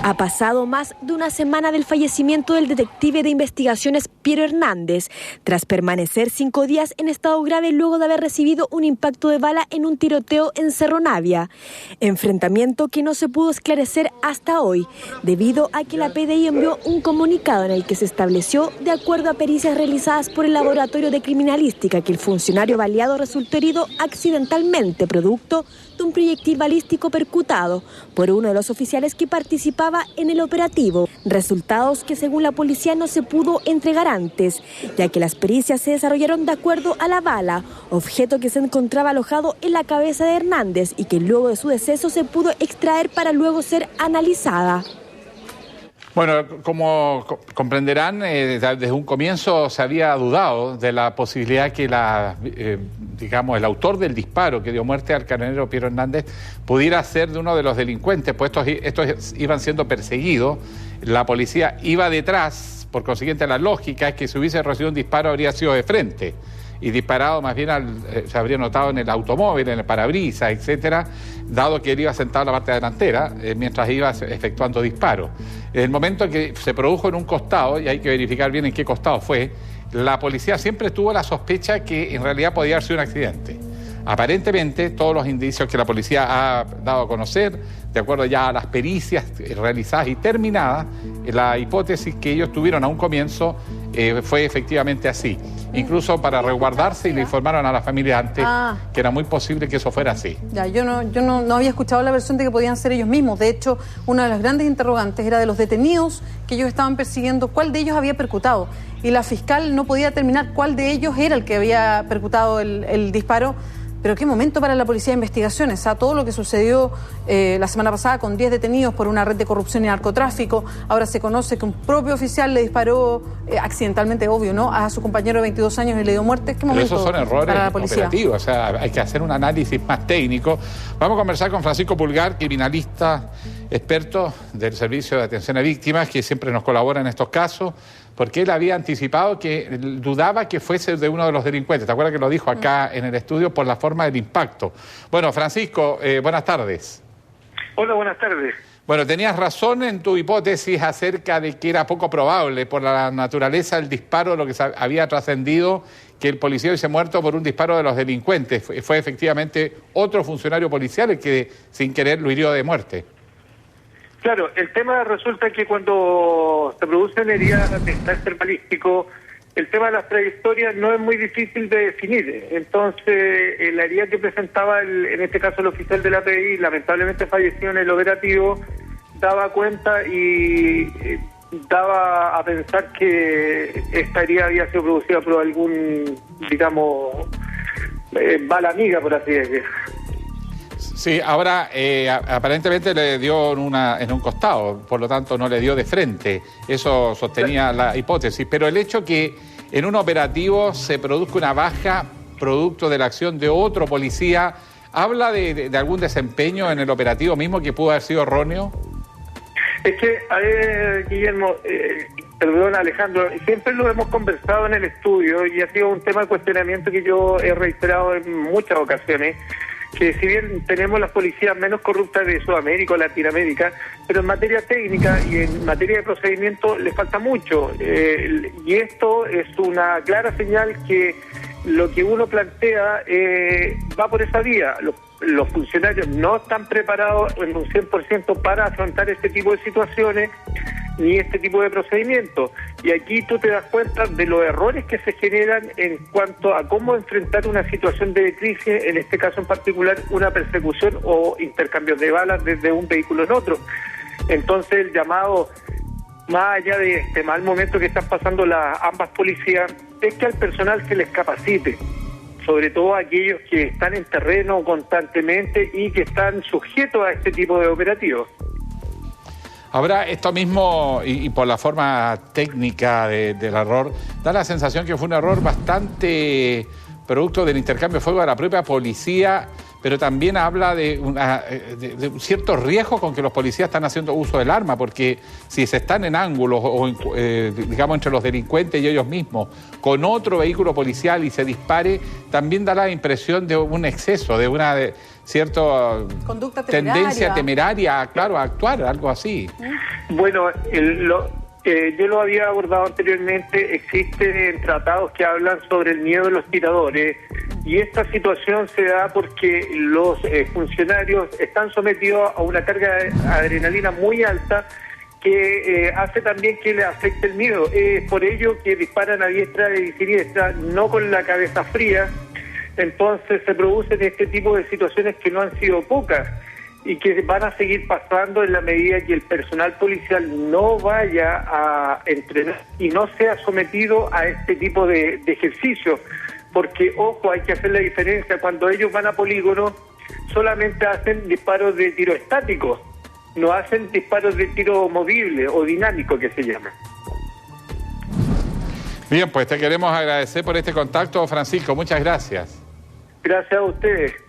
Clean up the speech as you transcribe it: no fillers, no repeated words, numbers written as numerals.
Ha pasado más de una semana del fallecimiento del detective de investigaciones Piero Hernández, tras permanecer 5 días en estado grave luego de haber recibido un impacto de bala en un tiroteo en Cerro Navia. Enfrentamiento que no se pudo esclarecer hasta hoy, debido a que la PDI envió un comunicado en el que se estableció, de acuerdo a pericias realizadas por el Laboratorio de Criminalística, que el funcionario baleado resultó herido accidentalmente, producto de un proyectil balístico percutado por uno de los oficiales que participaba en el operativo. Resultados que, según la policía, no se pudo entregar antes, ya que las pericias se desarrollaron de acuerdo a la bala, objeto que se encontraba alojado en la cabeza de Hernández y que luego de su deceso se pudo extraer para luego ser analizada. Bueno, como comprenderán, desde un comienzo se había dudado de la posibilidad que el autor del disparo que dio muerte al carabinero Piero Hernández pudiera ser de uno de los delincuentes, pues estos iban siendo perseguidos, la policía iba detrás, por consiguiente la lógica es que si hubiese recibido un disparo habría sido de frente y disparado más bien se habría notado en el automóvil, en el parabrisas, etcétera, dado que él iba sentado en la parte delantera mientras iba efectuando disparos. En el momento en que se produjo en un costado, y hay que verificar bien en qué costado fue, la policía siempre tuvo la sospecha que en realidad podía haber sido un accidente. Aparentemente, todos los indicios que la policía ha dado a conocer, de acuerdo ya a las pericias realizadas y terminadas, la hipótesis que ellos tuvieron a un comienzo fue efectivamente así. Incluso para resguardarse, y le informaron a la familia antes que era muy posible que eso fuera así. Ya, yo no había escuchado la versión de que podían ser ellos mismos. De hecho, una de las grandes interrogantes era de los detenidos que ellos estaban persiguiendo, cuál de ellos había percutado. Y la fiscal no podía determinar cuál de ellos era el que había percutado el disparo. Pero qué momento para la Policía de Investigaciones, todo lo que sucedió la semana pasada con 10 detenidos por una red de corrupción y narcotráfico. Ahora se conoce que un propio oficial le disparó accidentalmente, obvio, ¿no?, a su compañero de 22 años y le dio muerte. ¿Qué momento esos son errores para la policía operativos? O sea, hay que hacer un análisis más técnico. Vamos a conversar con Francisco Pulgar, criminalista experto del Servicio de Atención a Víctimas, que siempre nos colabora en estos casos, porque él había anticipado que dudaba que fuese de uno de los delincuentes. ¿Te acuerdas que lo dijo acá en el estudio por la forma del impacto? Bueno, Francisco, buenas tardes. Hola, buenas tardes. Bueno, tenías razón en tu hipótesis acerca de que era poco probable, por la naturaleza del disparo, lo que había trascendido, que el policía hubiese muerto por un disparo de los delincuentes. Fue efectivamente otro funcionario policial el que, sin querer, lo hirió de muerte. Claro, el tema resulta que cuando se producen heridas de carácter balístico, el tema de las trayectorias no es muy difícil de definir. Entonces, la herida que presentaba, en este caso el oficial de la PDI, lamentablemente falleció en el operativo, daba cuenta y daba a pensar que esta herida había sido producida por algún, digamos, bala amiga, por así decirlo. Sí, ahora aparentemente le dio en un costado, por lo tanto no le dio de frente. Eso sostenía la hipótesis. Pero el hecho que en un operativo se produzca una baja producto de la acción de otro policía, ¿habla de algún desempeño en el operativo mismo que pudo haber sido erróneo? Es que, a ver, Guillermo, perdón, Alejandro, siempre lo hemos conversado en el estudio y ha sido un tema de cuestionamiento que yo he reiterado en muchas ocasiones, que si bien tenemos las policías menos corruptas de Sudamérica o Latinoamérica, pero en materia técnica y en materia de procedimiento le falta mucho. Y esto es una clara señal que lo que uno plantea va por esa vía. Los funcionarios no están preparados en un 100% para afrontar este tipo de situaciones ni este tipo de procedimientos. Y aquí tú te das cuenta de los errores que se generan en cuanto a cómo enfrentar una situación de crisis, en este caso en particular una persecución o intercambios de balas desde un vehículo en otro. Entonces el llamado, más allá de este mal momento que están pasando ambas policías, es que al personal se les capacite, sobre todo a aquellos que están en terreno constantemente y que están sujetos a este tipo de operativos. Ahora, esto mismo, y por la forma técnica del error, da la sensación que fue un error bastante producto del intercambio de fuego de la propia policía, pero también habla de un cierto riesgo con que los policías están haciendo uso del arma, porque si se están en ángulos o digamos entre los delincuentes y ellos mismos con otro vehículo policial y se dispare, también da la impresión de un exceso, de una cierta conducta tendencia temeraria, claro, a actuar, algo así. Bueno, yo lo había abordado anteriormente. Existen tratados que hablan sobre el miedo de los tiradores, y esta situación se da porque los funcionarios están sometidos a una carga de adrenalina muy alta que hace también que les afecte el miedo. Es por ello que disparan a diestra y siniestra, no con la cabeza fría. Entonces se producen este tipo de situaciones que no han sido pocas y que van a seguir pasando en la medida que el personal policial no vaya a entrenar y no sea sometido a este tipo de ejercicios. Porque, ojo, hay que hacer la diferencia. Cuando ellos van a polígono, solamente hacen disparos de tiro estático, no hacen disparos de tiro movible o dinámico, que se llama. Bien, pues te queremos agradecer por este contacto, Francisco. Muchas gracias. Gracias a ustedes.